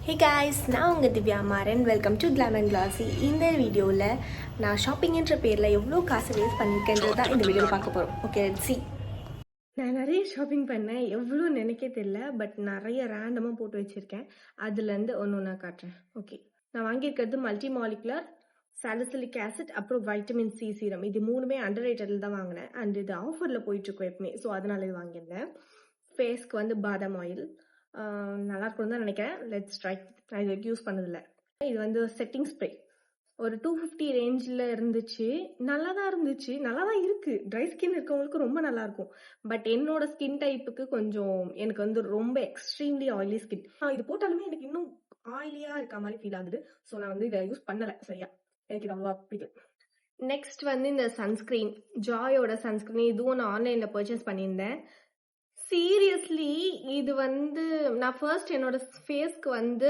Hey guys, நான் உங்கள் Divya Maran. Welcome to glam and classy. இந்த வீடியோவில் நான் ஷாப்பிங்ன்ற பேரில் எவ்வளோ காசு வேஸ்ட் பண்ணியிருக்கேன்றது தான் இந்த வீடியோவில் பார்க்க போகிறோம். ஓகே, சி நான் நிறைய ஷாப்பிங் பண்ணேன், எவ்வளோ நினைக்க தெரியல. பட் நிறைய ரேண்டமாக போட்டு வச்சுருக்கேன். அதுலேருந்து ஒன்று ஒன்றா காட்டுறேன். ஓகே, நான் வாங்கியிருக்கிறது மல்டி மாலிகுலர் சாலிசிலிக் ஆசிட் அப்புறம் வைட்டமின் சி சீரம். இது மூணுமே அண்டர் ரேட்டடில் தான் வாங்கினேன். அண்ட் இது ஆஃபரில் போயிட்டுருக்கோம் எப்பவுமே. ஸோ அதனால இது வாங்கியிருந்தேன். ஃபேஸ்க்கு வந்து பாதாம் ஆயில் நல்லா இருக்கும்னு தான் நினைக்கிறேன். Let's try. நான் இது வரைக்கும் யூஸ் பண்ணதில்லை. இது வந்து செட்டிங் ஸ்ப்ரே ஒரு 250 ரேஞ்சில் இருந்துச்சு. நல்லா தான் இருந்துச்சு, நல்லா தான் இருக்குது. ட்ரை ஸ்கின் இருக்கவங்களுக்கு ரொம்ப நல்லா இருக்கும். பட் என்னோட ஸ்கின் டைப்புக்கு கொஞ்சம் எனக்கு வந்து ரொம்ப எக்ஸ்ட்ரீம்லி ஆயிலி ஸ்கின். இது போட்டாலுமே எனக்கு இன்னும் ஆயிலியாக இருக்க மாதிரி ஃபீல் ஆகுது. ஸோ நான் வந்து இதை யூஸ் பண்ணலை சரியா. எனக்கு ரொம்ப பிடிக்கும். நெக்ஸ்ட் வந்து இந்த சன்ஸ்கிரீன், ஜாயோட சன்ஸ்கிரீன். இதுவும் நான் ஆன்லைனில் பர்ச்சேஸ் பண்ணியிருந்தேன். சீரியஸ்லி இது வந்து நான் ஃபர்ஸ்ட் என்னோட ஃபேஸ்க்கு வந்து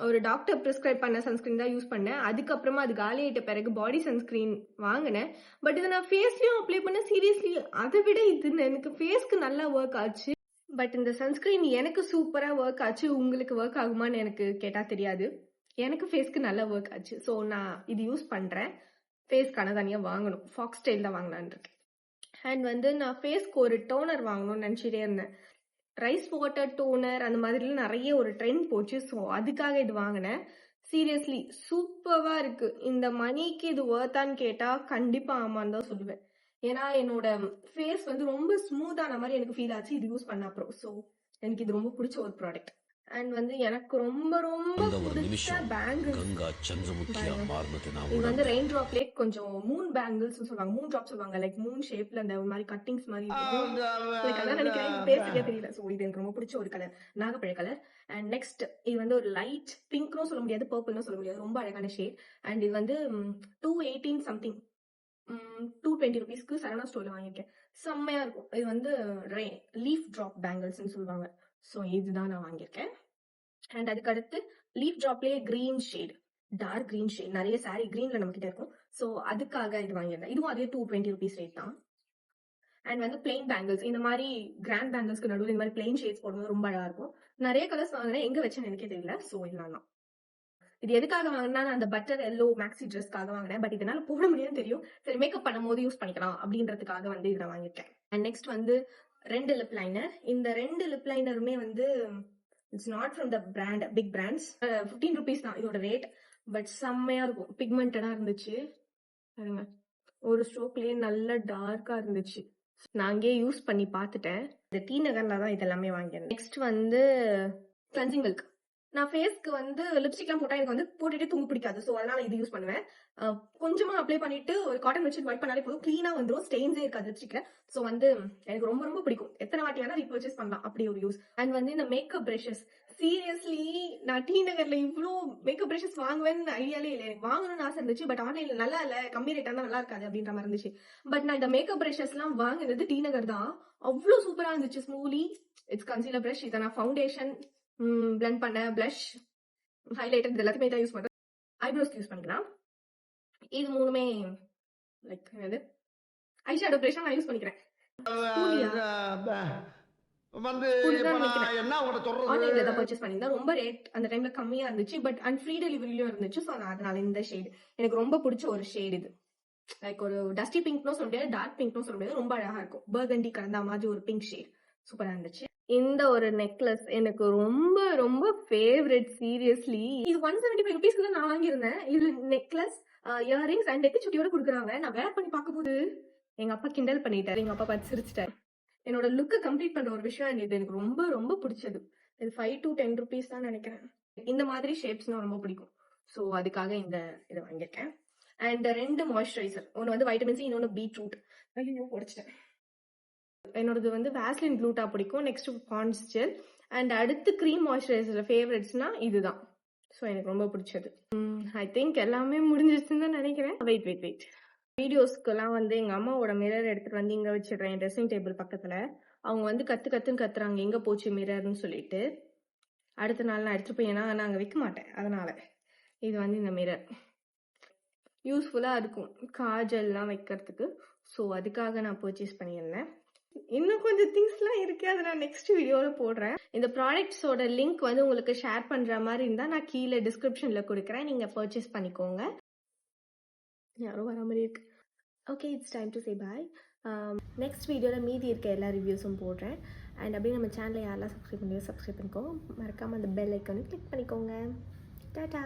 ஒரு டாக்டர் ப்ரிஸ்கிரைப் பண்ண சன்ஸ்கிரீன் தான் யூஸ் பண்ணேன். அதுக்கப்புறமா அது காலி ஆகிட்ட பிறகு பாடி சன்ஸ்கிரீன் வாங்கினேன். பட் இதை நான் ஃபேஸ்லயும் அப்ளை பண்ணேன். சீரியஸ்லி அதை விட இது எனக்கு ஃபேஸ்க்கு நல்லா ஒர்க் ஆச்சு. பட் இந்த சன்ஸ்கிரீன் எனக்கு சூப்பராக ஒர்க் ஆச்சு. உங்களுக்கு ஒர்க் ஆகுமான்னு எனக்கு கேட்டால் தெரியாது. எனக்கு ஃபேஸ்க்கு நல்லா ஒர்க் ஆச்சு. ஸோ நான் இது யூஸ் பண்ணுறேன். ஃபேஸ்க்கான தனியாக வாங்கணும். ஃபாக்ஸ் ஸ்டைல் தான் வாங்கலான் இருக்கேன். அண்ட் வந்து நான் ஃபேஸ்க்கு ஒரு டோனர் வாங்கணும்னு நினச்சிட்டே இருந்தேன். ரைஸ் வாட்டர் டோனர் அந்த மாதிரிலாம் நிறைய ஒரு ட்ரெண்ட் போச்சு. ஸோ அதுக்காக இது வாங்கினேன். சீரியஸ்லி சூப்பராக இருக்கு. இந்த மணிக்கு இது ஒர்த்தான்னு கேட்டால் கண்டிப்பாக ஆமான்னு தான் சொல்லுவேன். ஏன்னா என்னோட ஃபேஸ் வந்து ரொம்ப ஸ்மூத்தான மாதிரி எனக்கு ஃபீல் ஆச்சு இது யூஸ் பண்ண அப்புறம். ஸோ எனக்கு இது ரொம்ப பிடிச்ச ஒரு ப்ராடக்ட். அண்ட் வந்து எனக்கு ரொம்ப ரொம்ப பிடிச்ச பேங்கிள் இது வந்து ரெயின் ட்ராப் லேக் கொஞ்சம் மூன் பேங்கிள்ஸ் சொல்லுவாங்க. மூன் ட்ராப் சொல்லுவாங்க. லைக் மூன் ஷேப்ல அந்த மாதிரி கட்டிங்ஸ் மாதிரி அதான் நினைக்கிறேன். பேர் சரியா தெரியல. ஸோ இது எனக்கு ரொம்ப பிடிச்ச ஒரு கலர், நாகப்பழ கலர். அண்ட் நெக்ஸ்ட் இது வந்து ஒரு லைட் பிங்க்னும் சொல்ல முடியாது, பர்பிள்னும் சொல்ல முடியாது, ரொம்ப அழகான ஷேட். அண்ட் இது வந்து 218 சம்திங் 220 ருபீஸ்க்கு சரவணா ஸ்டோர்ல வாங்கியிருக்கேன். செம்மையா இருக்கும். இது வந்து லீஃப் ட்ராப் பேங்கிள்ஸ்ன்னு சொல்லுவாங்க. ஸோ இதுதான் நான் வாங்கியிருக்கேன். அண்ட் அதுக்கு அடுத்து லீஃப் ட்ராப்லேயே green shade, dark green shade. நிறைய சாரி கிரீன்ல நம்ம கிட்ட இருக்கும். ஸோ அதுக்காக இது வாங்கியிருந்தேன். இதுவும் அதே 220 ருபீஸ் ரேட் தான். அண்ட் வந்து பிளெயின் பேங்கிள்ஸ், இந்த மாதிரி கிராண்ட் பேங்கிள்ஸ்க்கு நடுவில் இந்த மாதிரி பிளெயின் ஷேட்ஸ் போடும்போது ரொம்ப அழகா இருக்கும். நிறைய கலர்ஸ் வாங்கினேன், எங்க வச்சேன்னு எனக்கே தெரியல. ஸோ இதெல்லாம் தான். இது எதுக்காக வாங்கினா அந்த பட்டர் எல்லோ மேக்ஸி ட்ரெஸ்க்காக வாங்கினேன். பட் இதனால போட முடியாதுன்னு தெரியும். சரி, மேக்கப் பண்ணும் போது யூஸ் பண்ணிக்கலாம் அப்படின்றதுக்காக வந்து இதை வாங்கியிருக்கேன். அண்ட் நெக்ஸ்ட் வந்து 2 லிப் லைனர். இந்த 2 லிப் லைனருமே வந்து it's not from the brand, big brands. 15 rupees தான் இதோட ரேட். பட் செம்மையா இருக்கும். பிக்மெண்டடா இருந்துச்சு. ஒரு ஸ்ட்ரோக்லயே நல்ல டார்க்கா இருந்துச்சு. நான் அங்கேயே யூஸ் பண்ணி பார்த்துட்டேன். இந்த டி நகர்ல தான் இதெல்லாமே வாங்கினேன். நெக்ஸ்ட் வந்து கிளென்சிங் மில்க். நான் ஃபேஸ்க்கு வந்து லிப்ஸ்டிக்லாம் போட்டா எனக்கு வந்து போட்டுட்டே தூங்க பிடிக்காது. ஸோ அதனால இது யூஸ் பண்ணுவேன். கொஞ்சமா அப்ளை பண்ணிட்டு ஒரு காட்டன் வச்சு வைப் பண்ணாலே போதும், கிளீனா வந்துடும், ஸ்டெயின்ஸே இருக்காது லிப்ஸ்டிக்ல. ஸோ வந்து எனக்கு ரொம்ப ரொம்ப பிடிக்கும். எத்தனை வாட்டி வேணா ரீபர்ச்சேஸ் பண்ணலாம், அப்படி ஒரு யூஸ். அண்ட் வந்து இந்த மேக்கப் பிரஷஸ், சீரியஸ்லி நான் டி நகர்ல இவ்வளோ மேக்கப் பிரஷஸ் வாங்குவேன்னு ஐடியாலே இல்லை. எனக்கு வாங்கணும்னு ஆசை இருந்துச்சு. பட் ஆன்லைன்ல நல்லா இல்லை, கம்மி ரேட்டா நல்லா இருக்காது அப்படின்ற மாதிரி இருந்துச்சு. பட் நான் இந்த மேக்கப் பிரஷஸ் எல்லாம் வாங்கினது டி நகர் தான். அவ்வளோ சூப்பரா இருந்துச்சு. ஸ்மூலி இட்ஸ் கன்சீலர் பிரஷ். இதை நான் ஃபவுண்டேஷன் பிளெண்ட் பண்ண, பிளஷ், ஹைலைட்டர் எல்லாத்தையுமே தான் யூஸ் பண்றேன். ஐப்ரோஸ்க்கு யூஸ் பண்ணிக்கலாம். இது மூணுமே லைக் என்னது ஐ ஷேடோ பிரஷ் நான் யூஸ் பண்ணிக்கிறேன். ஆன்லைன்ல தான் பர்ச்சேஸ் பண்ணியிருந்தேன். ரொம்ப ரேட் அந்த டைம்ல கம்மியா இருந்துச்சு. பட் அண்ட் ஃப்ரீ டெலிவரியும் இருந்துச்சு. ஸோ அதனால இந்த ஷேட் எனக்கு ரொம்ப பிடிச்ச ஒரு ஷேட். இது லைக் ஒரு டஸ்டி பிங்க்னும் சொல்ல முடியாது, டார்க் பிங்க்னும் சொல்ல முடியாது, ரொம்ப அழகா இருக்கும். பர்கண்டி கலந்த மாதிரி ஒரு பிங்க் ஷேட் சூப்பரா இருந்துச்சு. இந்த ஒரு நெக்லஸ் எனக்கு ரொம்ப ரொம்ப ஃபேவரட். சீரியஸ்லி இது 175 ருபீஸ்க்கு தான் நான் வாங்கியிருந்தேன். இது நெக்லஸ், இயரிங்ஸ் அண்ட் நெத்தி சுட்டியோட கொடுக்குறாங்க. நான் வேர் பண்ணி பார்க்கும்போது எங்க அப்பா கிண்டல் பண்ணிட்டாரு. எங்க அப்பா பார்த்து சிரிச்சிட்டாரு. என்னோட லுக்கை கம்ப்ளீட் பண்ற ஒரு விஷயம். இது எனக்கு ரொம்ப ரொம்ப பிடிச்சது. இது 5 to 10 ருபீஸ் தான் நினைக்கிறேன். இந்த மாதிரி ஷேப்ஸ்னா ரொம்ப பிடிக்கும். ஸோ அதுக்காக இந்த இதை வாங்கியிருக்கேன். அண்ட் 2 மாய்ஸ்சரைசர், ஒன்று வந்து வைட்டமின் சி, இன்னொன்று பீட்ரூட். ஐயோ உடைச்சிட்டேன். என்னோடது வந்து வேஸ்லின் க்ளூட்டா பிடிக்கும். Next Pond's gel. அண்ட் அடுத்து க்ரீம் மாய்ஸ்சரைசர் ஃபேவரட்ஸ்னா இதுதான். ஸோ எனக்கு ரொம்ப பிடிச்சது. ஐ திங்க் எல்லாமே முடிஞ்சிருச்சுன்னு தான் நினைக்கிறேன். வெயிட் வீடியோஸ்க்கெல்லாம் வந்து எங்க அம்மாவோட மிரர் எடுத்துட்டு வந்து இங்க வச்சிடுறேன், ட்ரெஸ்ஸிங் டேபிள் பக்கத்துல. அவங்க வந்து கத்துன்னு கத்துறாங்க, எங்க போச்சு மிரர்னு சொல்லிட்டு. அடுத்த நாள் நான் எடுத்துட்டு போய், ஏன்னா நான் அங்க வைக்க மாட்டேன், அதனால இது வந்து இந்த மிரர் யூஸ்ஃபுல்லா இருக்கும் காஜல்லாம் வைக்கிறதுக்கு. ஸோ அதுக்காக நான் பர்ச்சேஸ் பண்ணியிருந்தேன். இன்னும் கொஞ்சம் திங்ஸ்லாம் இருக்குது, அதை நான் நெக்ஸ்ட் வீடியோவில் போடுறேன். இந்த ப்ராடக்ட்ஸோட லிங்க் வந்து உங்களுக்கு ஷேர் பண்ணுற மாதிரி இருந்தால் நான் கீழே டிஸ்கிரிப்ஷனில் கொடுக்குறேன், நீங்கள் பர்ச்சேஸ் பண்ணிக்கோங்க. யாரும் வர மாதிரி இருக்கு. Okay, it's time to say bye. Next வீடியோவில் மீதி இருக்க எல்லா ரிவ்யூஸும் போடுறேன். அண்ட் அப்படியே நம்ம சேனலை யாரெல்லாம் சப்ஸ்கிரைப் பண்ணிக்கோங்க, மறக்காமல் அந்த பெல் ஐக்கானு கிளிக் பண்ணிக்கோங்க. டாடா.